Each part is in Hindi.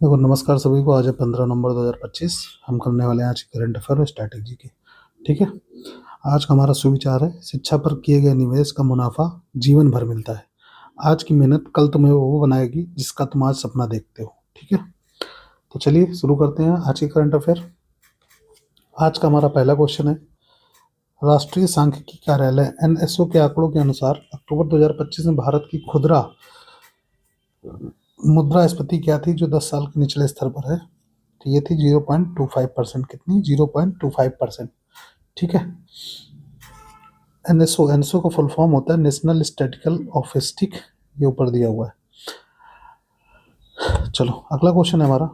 देखो, नमस्कार सभी को। आज है 15 नवंबर 2025। हम करने वाले हैं आज की करंट अफेयर और स्ट्रैटेजी की। ठीक है। आज का हमारा सुविचार है, शिक्षा पर किए गए निवेश का मुनाफा जीवन भर मिलता है। आज की मेहनत कल तुम्हें वो बनाएगी जिसका तुम आज सपना देखते हो। ठीक है। तो चलिए शुरू करते हैं आज की करंट अफेयर। आज का हमारा पहला क्वेश्चन है, राष्ट्रीय सांख्यिकी कार्यालय एनएसओ के आंकड़ों के अनुसार अक्टूबर 2025 में भारत की खुदरा मुद्रास्फीति क्या थी, जो 10 साल के निचले स्तर पर है। तो ये थी 0.25%। कितनी? 0.25%। ठीक है। एनएसओ, एनएसओ का फुल फॉर्म होता है नेशनल स्टैटिस्टिकल ऑफिस। ठीक, ये ऊपर दिया हुआ है। चलो अगला क्वेश्चन है हमारा,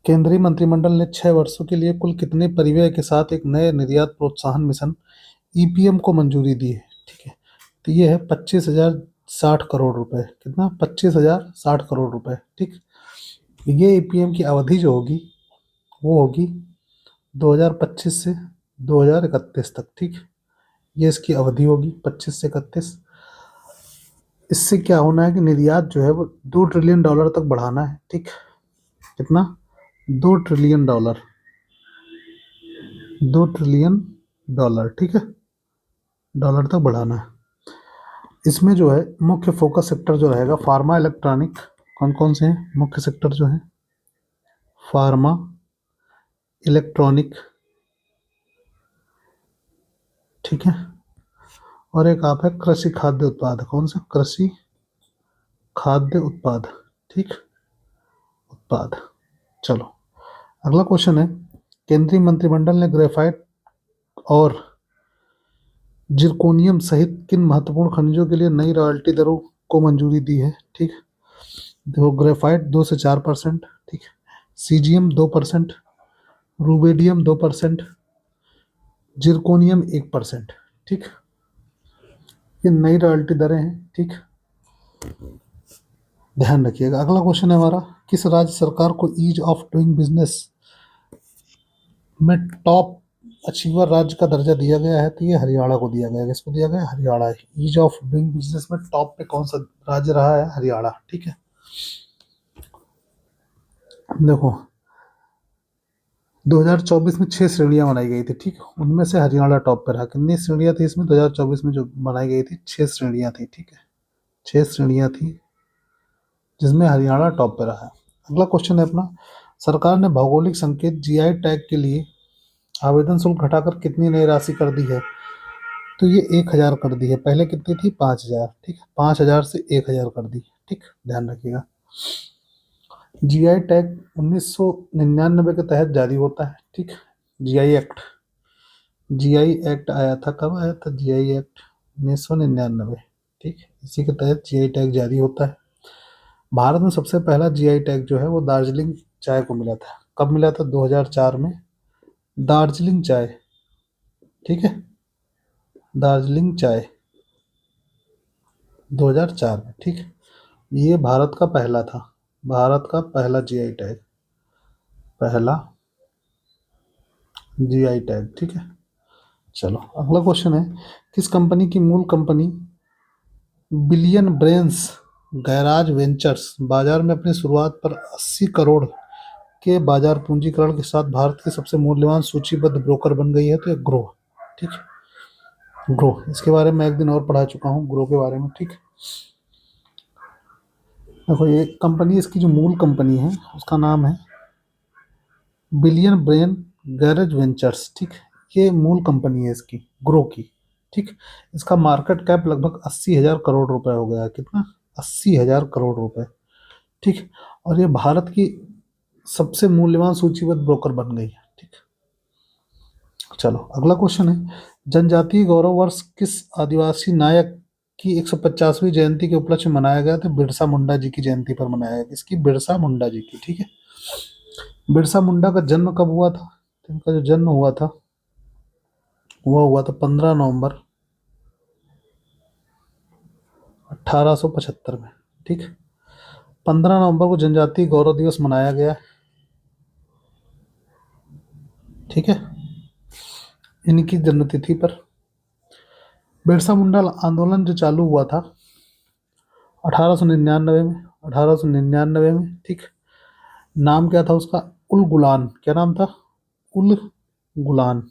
केंद्रीय मंत्रिमंडल ने 6 वर्षों के लिए कुल कितने परिव्यय के साथ एक नए निर्यात प्रोत्साहन मिशन ईपीएम को मंजूरी दी है। ठीक है। तो ये है 25,060 करोड़ रुपए। कितना? 25,060 करोड़ रुपए। ठीक। ये ईपीएम की अवधि जो होगी वो होगी 2025 से 2031 तक। ठीक। ये इसकी अवधि होगी 25 से 31। इससे क्या होना है कि निर्यात जो है वो $2 ट्रिलियन तक बढ़ाना है। ठीक। कितना? $2 ट्रिलियन। $2 ट्रिलियन। ठीक है। डॉलर तक बढ़ाना है। इसमें जो है मुख्य फोकस सेक्टर जो रहेगा फार्मा इलेक्ट्रॉनिक। कौन कौन से हैं मुख्य सेक्टर जो है? Pharma, electronic. ठीक है। और एक आप है कृषि खाद्य उत्पाद। कौन सा? कृषि खाद्य उत्पाद। ठीक, उत्पाद। चलो अगला क्वेश्चन है, केंद्रीय मंत्रिमंडल ने ग्रेफाइट और जिरकोनियम सहित किन महत्वपूर्ण खनिजों के लिए नई रॉयल्टी दरों को मंजूरी दी है। ठीक। देखो, ग्रेफाइट 2 से 4%। ठीक। Caesium 2%, रूबेडियम 2%, zirconium 1%। ठीक। ये नई रॉयल्टी दरें हैं। ठीक, ध्यान रखिएगा। अगला क्वेश्चन है हमारा, किस राज्य सरकार को ईज ऑफ डूइंग बिजनेस में टॉप अचीवर राज्य का दर्जा दिया गया है? तो ये हरियाणा को दिया गया है। किसको दिया गया है? Haryana. Ease of doing business में टॉप पे कौन सा राज्य रहा है? हरियाणा। ठीक है। देखो, 2024 में 6 श्रेणियां बनाई गई थी। ठीक, उनमें से हरियाणा टॉप पर रहा। कितनी श्रेणियां थी इसमें? 2024 में जो बनाई गई थी 6 श्रेणियां थी। ठीक है, 6 श्रेणियां थी जिसमें हरियाणा टॉप पर रहा है। अगला क्वेश्चन है अपना, सरकार ने भौगोलिक संकेत जीआई टैग के लिए आवेदन शुल्क घटाकर कितनी नई राशि कर दी है? तो ये 1,000 कर दी है। पहले कितनी थी? 5,000। ठीक है, 5,000 से 1,000 कर दी। ठीक, ध्यान रखिएगा। जीआई टैग 1999 के तहत जारी होता है। ठीक, जीआई एक्ट। जीआई एक्ट आया था, कब आया था जीआई एक्ट? 1999। ठीक, इसी के तहत जीआई टैग जारी होता है। भारत में सबसे पहला जीआई टैग जो है वो दार्जिलिंग चाय को मिला था। कब मिला था? 2004 में। दार्जिलिंग चाय। ठीक है, दार्जिलिंग चाय 2004 में। ठीक, ये भारत का पहला था, भारत का पहला जीआई टैग, पहला जीआई टैग। ठीक है। चलो अगला क्वेश्चन है, किस कंपनी की मूल company billion brains garage ventures बाजार में अपनी शुरुआत पर 80 करोड़ के बाजार पूंजीकरण के साथ भारत की सबसे मूल्यवान सूचीबद्ध ब्रोकर बन गई है? तो एक ग्रो। ठीक, ग्रो। इसके बारे में एक दिन और पढ़ा चुका हूँ, ग्रो के बारे में। ठीक, देखो ये कंपनी, इसकी जो मूल कंपनी है उसका नाम है बिलियन ब्रेन गैरेज वेंचर्स। ठीक, ये मूल कंपनी है इसकी, ग्रो की। ठीक, इसका मार्केट कैप लगभग 80,000 करोड़ रुपए हो गया है। कितना? 80,000 करोड़ रुपए। ठीक, और ये भारत की सबसे मूल्यवान सूचीबद्ध ब्रोकर बन गई है। ठीक, चलो अगला क्वेश्चन है, जनजातीय गौरव वर्ष किस आदिवासी नायक की 150वीं जयंती के उपलक्ष्य में मनाया गया? तो बिरसा मुंडा जी की जयंती पर मनाया गया। इसकी बिरसा मुंडा जी की। ठीक है। बिरसा मुंडा का जन्म कब हुआ था? तो इनका जो जन्म हुआ था वो हुआ था 15 नवंबर 1875 में। ठीक, 15 नवंबर को जनजातीय गौरव दिवस मनाया गया। ठीक है, इनकी जन्मतिथि पर। बिरसा मुंडा आंदोलन जो चालू हुआ था 1899 में, 1899 में, ठीक। नाम क्या था उसका? उल गुलान। क्या नाम था? उल गुलान,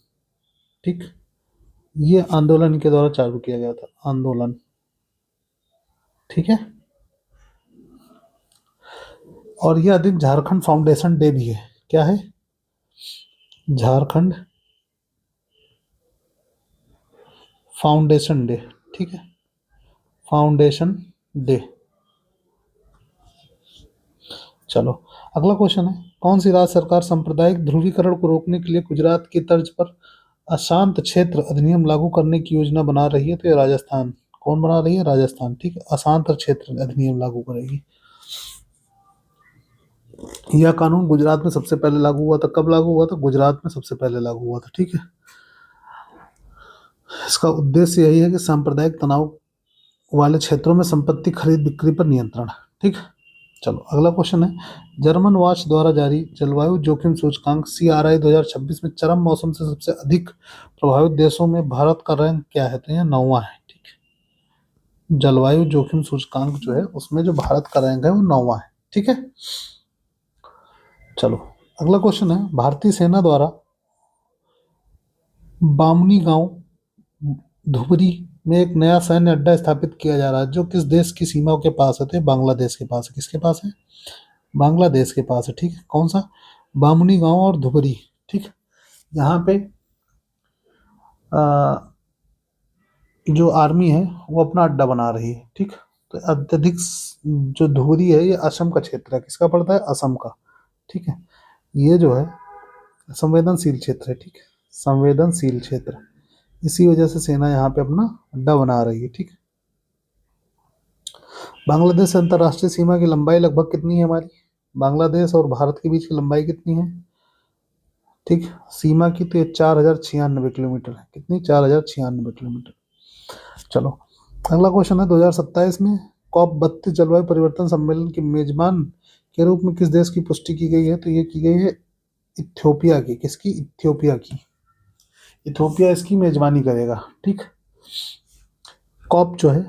ठीक। ये आंदोलन के द्वारा चालू किया गया था, आंदोलन, ठीक है। और यह दिन झारखंड फाउंडेशन डे भी है। क्या है? झारखंड फाउंडेशन डे, ठीक है, फाउंडेशन डे। चलो अगला क्वेश्चन है, कौन सी राज्य सरकार सांप्रदायिक ध्रुवीकरण को रोकने के लिए गुजरात की तर्ज पर अशांत क्षेत्र अधिनियम लागू करने की योजना बना रही है? तो ये राजस्थान। कौन बना रही है? राजस्थान, ठीक है। अशांत क्षेत्र अधिनियम लागू करेगी। यह कानून गुजरात में सबसे पहले लागू हुआ था। कब लागू हुआ था? गुजरात में सबसे पहले लागू हुआ था, ठीक है। इसका उद्देश्य यही है कि सांप्रदायिक तनाव वाले क्षेत्रों में संपत्ति खरीद बिक्री पर नियंत्रण, ठीक। चलो अगला क्वेश्चन है, जर्मन वॉच द्वारा जारी जलवायु जोखिम सूचकांक CRI 2026 में चरम मौसम से सबसे अधिक प्रभावित देशों में भारत का रैंक क्या है? तो यह 9वां है, ठीक है। जलवायु जोखिम सूचकांक जो है उसमें जो भारत का रैंक है वो 9वां है, ठीक है। चलो अगला क्वेश्चन है, भारतीय सेना द्वारा बामनी गांव धुबरी में एक नया सैन्य अड्डा स्थापित किया जा रहा है, जो किस देश की सीमा के पास है? तो ये बांग्लादेश के पास है। किसके पास है? बांग्लादेश के पास है, ठीक है। कौन सा? बामनी गांव और धुबरी, ठीक। यहाँ पे अ, जो आर्मी है वो अपना अड्डा बना रही है, ठीक। तो अत्यधिक जो धुबरी है ये असम का क्षेत्र है। किसका पड़ता है? असम का, ठीक है। ये जो है संवेदनशील क्षेत्र है, ठीक है, संवेदनशील क्षेत्र। इसी वजह से सेना यहाँ पे अपना अड्डा बना रही है, ठीक। बांग्लादेश से अंतर्राष्ट्रीय सीमा की लंबाई लगभग कितनी है हमारी? बांग्लादेश और भारत के बीच की लंबाई कितनी है? ठीक, सीमा की तो 4096 किलोमीटर है। कितनी? 4096 किलोमीटर। चलो अगला क्वेश्चन है, 2027 में COP32 जलवायु परिवर्तन सम्मेलन की मेजबान के रूप में किस देश की पुष्टि की गई है? तो ये की गई है इथियोपिया की। किसकी? इथियोपिया की। इथियोपिया इसकी मेजबानी करेगा, ठीक। कॉप जो है,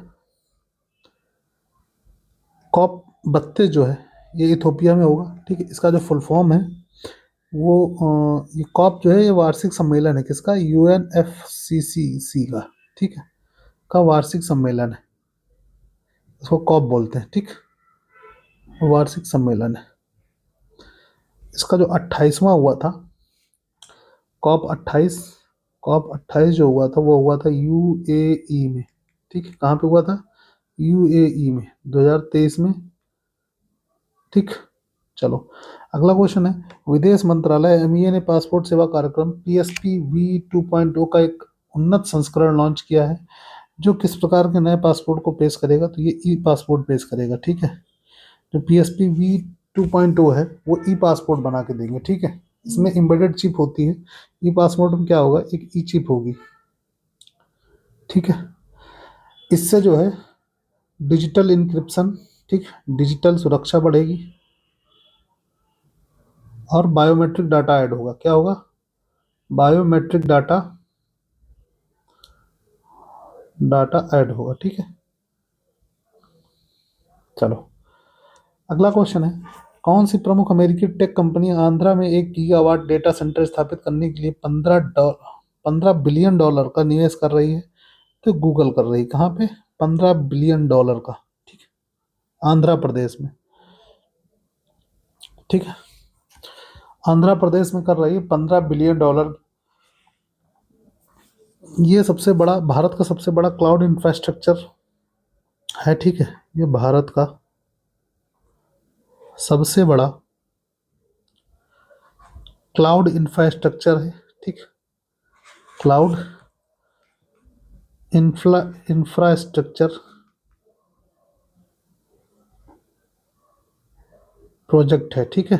COP32 जो है ये इथियोपिया में होगा, ठीक है। इसका जो फुल फॉर्म है वो ये कॉप जो है ये वार्षिक सम्मेलन है। किसका? UNFCCC का, ठीक है, का वार्षिक सम्मेलन है। इसको कॉप बोलते हैं, ठीक। वार्षिक सम्मेलन है। इसका जो 28वां हुआ था, COP 28, COP 28 जो हुआ था वो हुआ था UAE में, ठीक है। कहाँ पे हुआ था? UAE में, 2023 में, ठीक। चलो अगला क्वेश्चन है, विदेश मंत्रालय MEA ने पासपोर्ट सेवा कार्यक्रम PSPV 2.0 का एक उन्नत संस्करण लॉन्च किया है, जो किस प्रकार के नए पासपोर्ट को पेश करेगा? तो ये ई पासपोर्ट पेश करेगा, ठीक है। जो PSPV 2.0 है वो ई पासपोर्ट बना के देंगे, ठीक है। इसमें एम्बेडेड चिप होती है। ई पासपोर्ट में क्या होगा? एक ई चिप होगी, ठीक है। इससे जो है डिजिटल इंक्रिप्शन, ठीक, डिजिटल सुरक्षा बढ़ेगी और बायोमेट्रिक डाटा ऐड होगा। क्या होगा? बायोमेट्रिक डाटा ऐड होगा, ठीक है। चलो अगला क्वेश्चन है, कौन सी प्रमुख अमेरिकी टेक कंपनी आंध्रा में 1 गीगावाट डेटा सेंटर स्थापित करने के लिए 15 बिलियन डॉलर का निवेश कर रही है? तो गूगल कर रही है। कहाँ पे? 15 बिलियन डॉलर का, ठीक है, आंध्र प्रदेश में, ठीक है। आंध्र प्रदेश में कर रही है 15 बिलियन डॉलर। ये सबसे बड़ा, भारत का सबसे बड़ा क्लाउड इंफ्रास्ट्रक्चर है, ठीक है। ये भारत का सबसे बड़ा क्लाउड इंफ्रास्ट्रक्चर है, ठीक। क्लाउड इंफ्रास्ट्रक्चर प्रोजेक्ट है, ठीक है,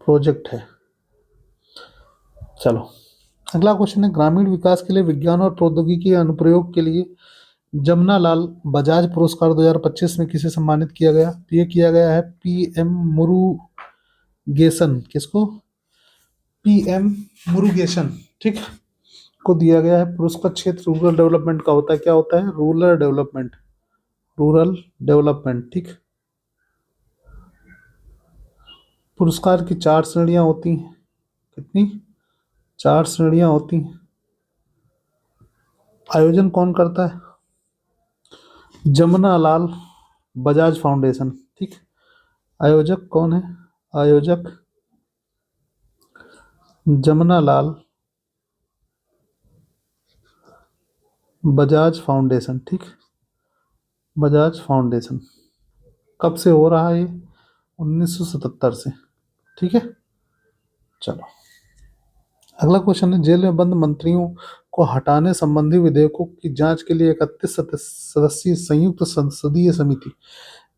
प्रोजेक्ट है। चलो अगला क्वेश्चन है, ग्रामीण विकास के लिए विज्ञान और प्रौद्योगिकी के अनुप्रयोग के लिए जमुना लाल बजाज पुरस्कार 2025 में किसे सम्मानित किया गया? तो ये किया गया है PM मुरुगेसन। किसको? PM मुरुगेसन, ठीक, को दिया गया है। पुरस्कार क्षेत्र रूरल डेवलपमेंट का होता है। क्या होता है? रूरल डेवलपमेंट, रूरल डेवलपमेंट, ठीक। पुरस्कार की 4 श्रेणियां होती हैं। कितनी? 4 श्रेणियां होती हैं। आयोजन कौन करता है? जमुना लाल बजाज फाउंडेशन। ठीक। आयोजक कौन है? आयोजक जमुना लाल बजाज फाउंडेशन। ठीक। बजाज फाउंडेशन। कब से हो रहा है ये? 1977 से। ठीक है। चलो, अगला क्वेश्चन है, जेल में बंद मंत्रियों को हटाने संबंधी विधेयकों की जांच के लिए 31 सदस्यीय संयुक्त संसदीय समिति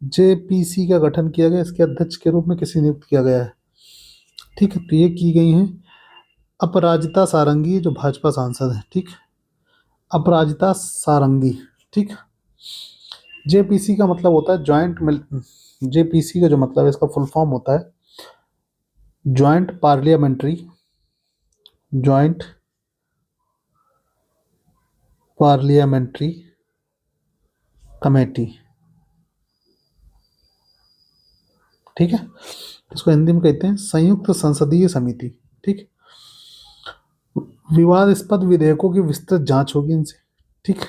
जेपीसी का गठन किया गया। इसके अध्यक्ष के रूप में किसे नियुक्त किया गया है? ठीक है, तो ये की गई है अपराजिता सारंगी, जो भाजपा सांसद है। ठीक। अपराजिता सारंगी। ठीक। जेपीसी का मतलब होता है ज्वाइंट मिल, जेपीसी का जो मतलब है, इसका फुल फॉर्म होता है joint parliamentary, joint parliamentary committee. ठीक है, इसको हिंदी में कहते हैं संयुक्त संसदीय समिति। ठीक। विवादास्पद विधेयकों की विस्तृत जांच होगी इनसे। ठीक।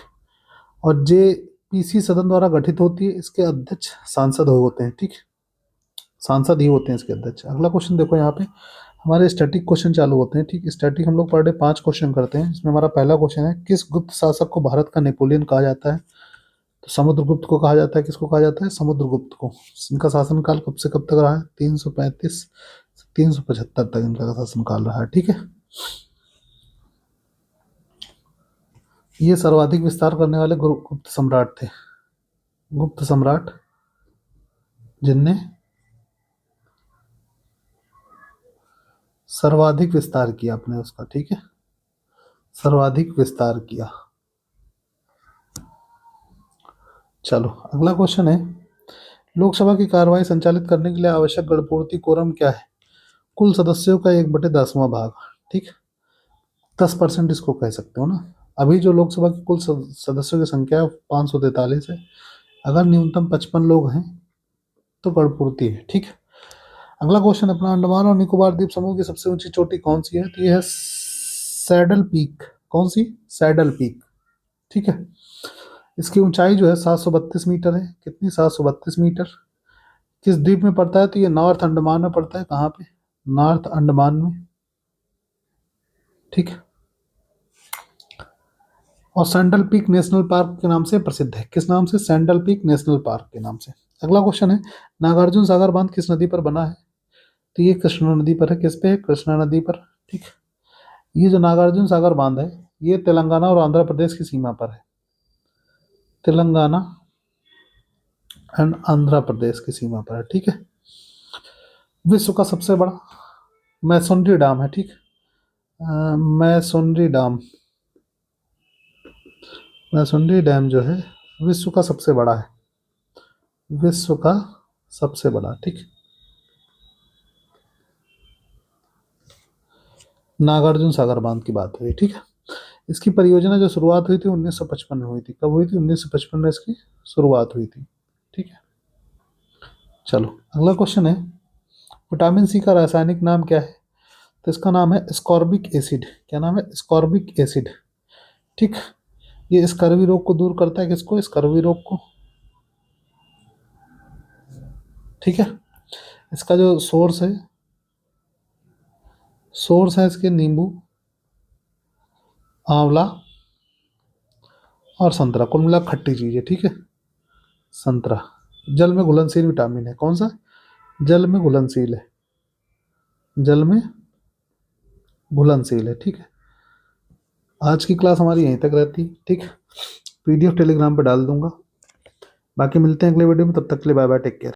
और जेपीसी सदन द्वारा गठित होती है। इसके अध्यक्ष सांसद होते हैं। ठीक। सांसद ही होते हैं इसके अध्यक्ष। अगला क्वेश्चन देखो, यहाँ पे हमारे स्टैटिक क्वेश्चन चालू होते हैं। ठीक। स्टैटिक हम लोग पर डे 5 क्वेश्चन करते हैं। इसमें हमारा पहला क्वेश्चन है, किस गुप्त शासक को भारत का नेपोलियन कहा जाता है? तो समुद्रगुप्त को कहा जाता है। किसको कहा जाता है? समुद्रगुप्त को। इनका शासनकाल कब से कब तक रहा है? 335 से 375 तक इनका शासनकाल रहा है। ठीक है। ये सर्वाधिक विस्तार करने वाले गुप्त सम्राट थे। गुप्त सम्राट जिनने सर्वाधिक विस्तार किया अपने उसका। ठीक है, सर्वाधिक विस्तार किया। चलो, अगला क्वेश्चन है, लोकसभा की कार्यवाही संचालित करने के लिए आवश्यक गणपूर्ति कोरम क्या है? कुल सदस्यों का 1/10वां भाग। ठीक। 10% इसको कह सकते हो ना। अभी जो लोकसभा की कुल सदस्यों की संख्या है 543 है। अगर न्यूनतम 55 लोग हैं तो गणपूर्ति है। ठीक है। अगला क्वेश्चन अपना, अंडमान और निकोबार द्वीप समूह की सबसे ऊंची चोटी कौन सी है? तो ये है सैडल पीक। कौन सी? Saddle peak. ठीक है। इसकी ऊंचाई जो है 732 मीटर है। कितनी? 732 मीटर। किस द्वीप में पड़ता है? तो ये नॉर्थ अंडमान में पड़ता है। कहाँ पे? नॉर्थ अंडमान में। ठीक है। और सैंडल पीक नेशनल पार्क के नाम से प्रसिद्ध है। किस नाम से? सैंडल पीक नेशनल पार्क के नाम से। अगला क्वेश्चन है, नागार्जुन सागर बांध किस नदी पर बना है? तो ये कृष्णा नदी पर है। किस पे है? कृष्णा नदी पर। ठीक। ये जो नागार्जुन सागर बांध है, ये तेलंगाना और आंध्र प्रदेश की सीमा पर है। तेलंगाना एंड आंध्र प्रदेश की सीमा पर है। ठीक है। विश्व का सबसे बड़ा मैसोनरी डैम है। ठीक। मैसोनरी डैम, मैसोनरी डैम जो है विश्व का सबसे बड़ा है। विश्व का सबसे बड़ा। ठीक। नागार्जुन सागर बांध की बात हुई। ठीक है। इसकी परियोजना जो शुरुआत हुई थी 1955 में हुई थी। कब हुई थी? 1955 में इसकी शुरुआत हुई थी। ठीक है। चलो, अगला क्वेश्चन है, विटामिन सी का रासायनिक नाम क्या है? तो इसका नाम है स्कॉर्बिक एसिड। क्या नाम है? Ascorbic acid. ठीक। ये स्कर्वी रोग को दूर करता है। किसको? स्कर्वी रोग को। ठीक है। इसका जो सोर्स है इसके नींबू, आंवला और संतरा। कुल मिला खट्टी चीज है। ठीक है। संतरा जल में घुलनशील विटामिन है। कौन सा? जल में घुलनशील है। जल में घुलनशील है। ठीक है। आज की क्लास हमारी यहीं तक रहती। ठीक। पीडीएफ टेलीग्राम पे डाल दूंगा। बाकी मिलते हैं अगले वीडियो में। तब तक के लिए बाय बाय, टेक केयर।